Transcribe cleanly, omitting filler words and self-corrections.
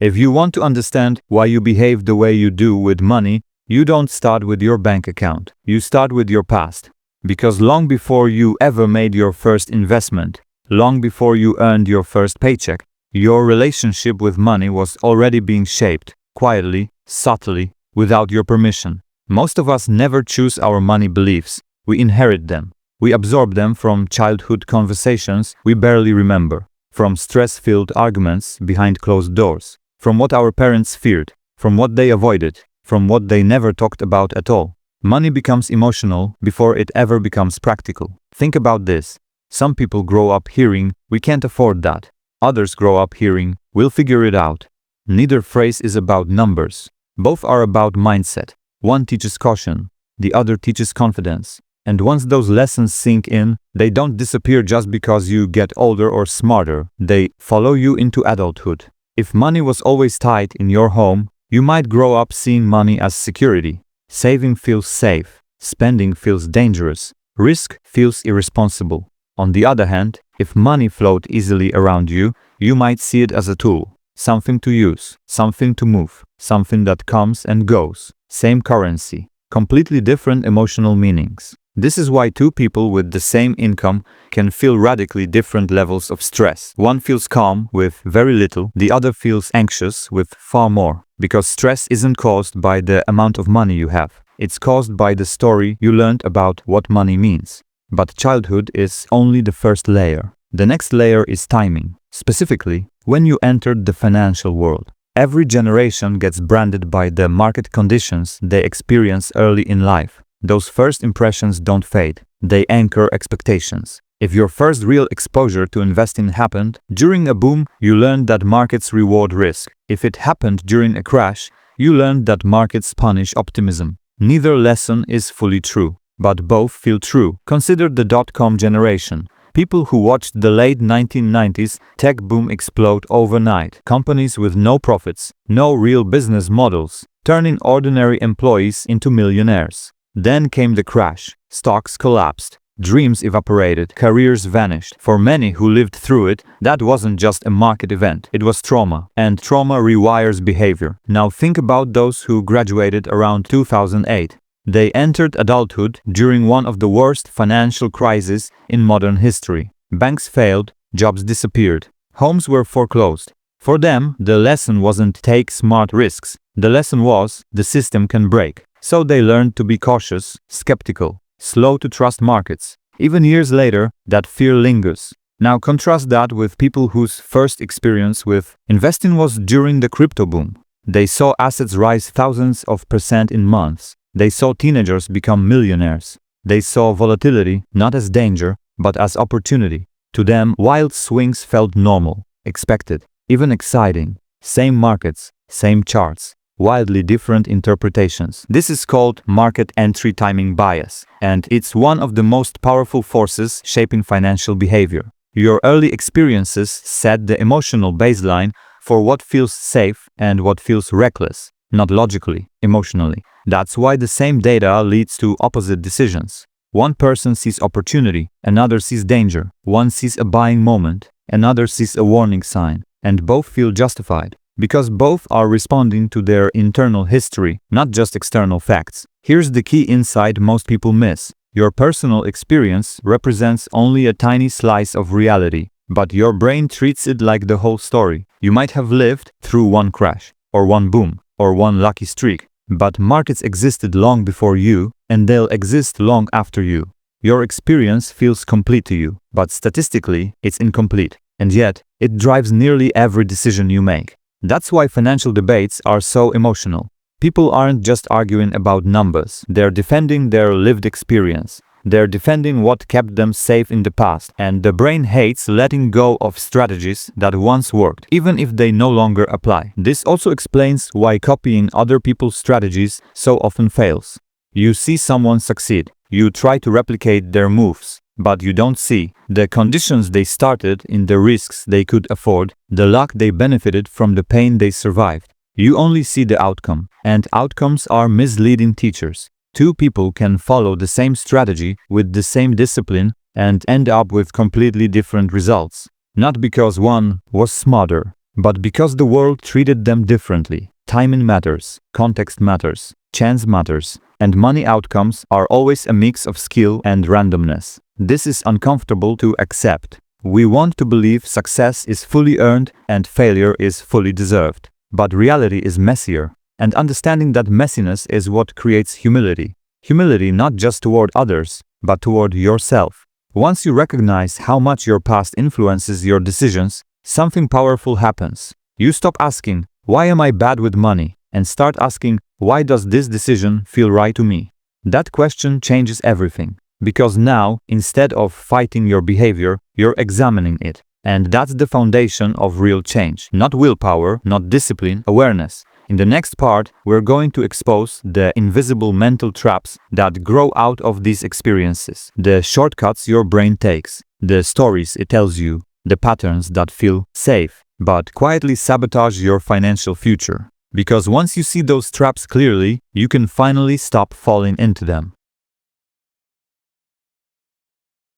If you want to understand why you behave the way you do with money, you don't start with your bank account. You start with your past. Because long before you ever made your first investment, long before you earned your first paycheck, your relationship with money was already being shaped, quietly, subtly, without your permission. Most of us never choose our money beliefs. We inherit them. We absorb them from childhood conversations we barely remember, from stress-filled arguments behind closed doors, from what our parents feared, from what they avoided, from what they never talked about at all. Money becomes emotional before it ever becomes practical. Think about this. Some people grow up hearing, "We can't afford that." Others grow up hearing, "We'll figure it out." Neither phrase is about numbers. Both are about mindset. One teaches caution, the other teaches confidence. And once those lessons sink in, they don't disappear just because you get older or smarter. They follow you into adulthood. If money was always tight in your home, you might grow up seeing money as security. Saving feels safe. Spending feels dangerous. Risk feels irresponsible. On the other hand, if money flowed easily around you, you might see it as a tool. Something to use, something to move, something that comes and goes. Same currency, completely different emotional meanings. This is why two people with the same income can feel radically different levels of stress. One feels calm with very little, the other feels anxious with far more. Because stress isn't caused by the amount of money you have. It's caused by the story you learned about what money means. But childhood is only the first layer. The next layer is timing. Specifically, when you entered the financial world. Every generation gets branded by the market conditions they experience early in life. Those first impressions don't fade. They anchor expectations. If your first real exposure to investing happened during a boom, you learned that markets reward risk. If it happened during a crash, you learned that markets punish optimism. Neither lesson is fully true, but both feel true. Consider the dot-com generation. People who watched the late 1990s tech boom explode overnight. Companies with no profits, no real business models, turning ordinary employees into millionaires. Then came the crash. Stocks collapsed. Dreams evaporated. Careers vanished. For many who lived through it, that wasn't just a market event. It was trauma. And trauma rewires behavior. Now think about those who graduated around 2008. They entered adulthood during one of the worst financial crises in modern history. Banks failed. Jobs disappeared. Homes were foreclosed. For them, the lesson wasn't take smart risks. The lesson was, the system can break. So they learned to be cautious, skeptical, slow to trust markets. Even years later, that fear lingers. Now contrast that with people whose first experience with investing was during the crypto boom. They saw assets rise thousands of % in months. They saw teenagers become millionaires. They saw volatility not as danger, but as opportunity. To them, wild swings felt normal, expected, even exciting. Same markets, same charts. Wildly different interpretations. This is called market entry timing bias, and it's one of the most powerful forces shaping financial behavior. Your early experiences set the emotional baseline for what feels safe and what feels reckless, not logically, emotionally. That's why the same data leads to opposite decisions. One person sees opportunity, another sees danger. One sees a buying moment, another sees a warning sign, and both feel justified. Because both are responding to their internal history, not just external facts. Here's the key insight most people miss. Your personal experience represents only a tiny slice of reality, but your brain treats it like the whole story. You might have lived through one crash, or one boom, or one lucky streak, but markets existed long before you, and they'll exist long after you. Your experience feels complete to you, but statistically, it's incomplete, and yet, it drives nearly every decision you make. That's why financial debates are so emotional. People aren't just arguing about numbers, they're defending their lived experience. They're defending what kept them safe in the past, and the brain hates letting go of strategies that once worked, even if they no longer apply. This also explains why copying other people's strategies so often fails. You see someone succeed, you try to replicate their moves, but you don't see the conditions they started in, the risks they could afford, the luck they benefited from, the pain they survived. You only see the outcome, and outcomes are misleading teachers. Two people can follow the same strategy with the same discipline and end up with completely different results. Not because one was smarter, But because the world treated them differently, timing matters, context matters, chance matters, and money outcomes are always a mix of skill and randomness. This is uncomfortable to accept. We want to believe success is fully earned and failure is fully deserved. But reality is messier, and understanding that messiness is what creates humility. Humility not just toward others, but toward yourself. Once you recognize how much your past influences your decisions, something powerful happens. You stop asking, "Why am I bad with money?" and start asking, "Why does this decision feel right to me?" That question changes everything. Because now, instead of fighting your behavior, you're examining it. And that's the foundation of real change. Not willpower, not discipline, awareness. In the next part, we're going to expose the invisible mental traps that grow out of these experiences, the shortcuts your brain takes, the stories it tells you, the patterns that feel safe, but quietly sabotage your financial future. Because once you see those traps clearly, you can finally stop falling into them.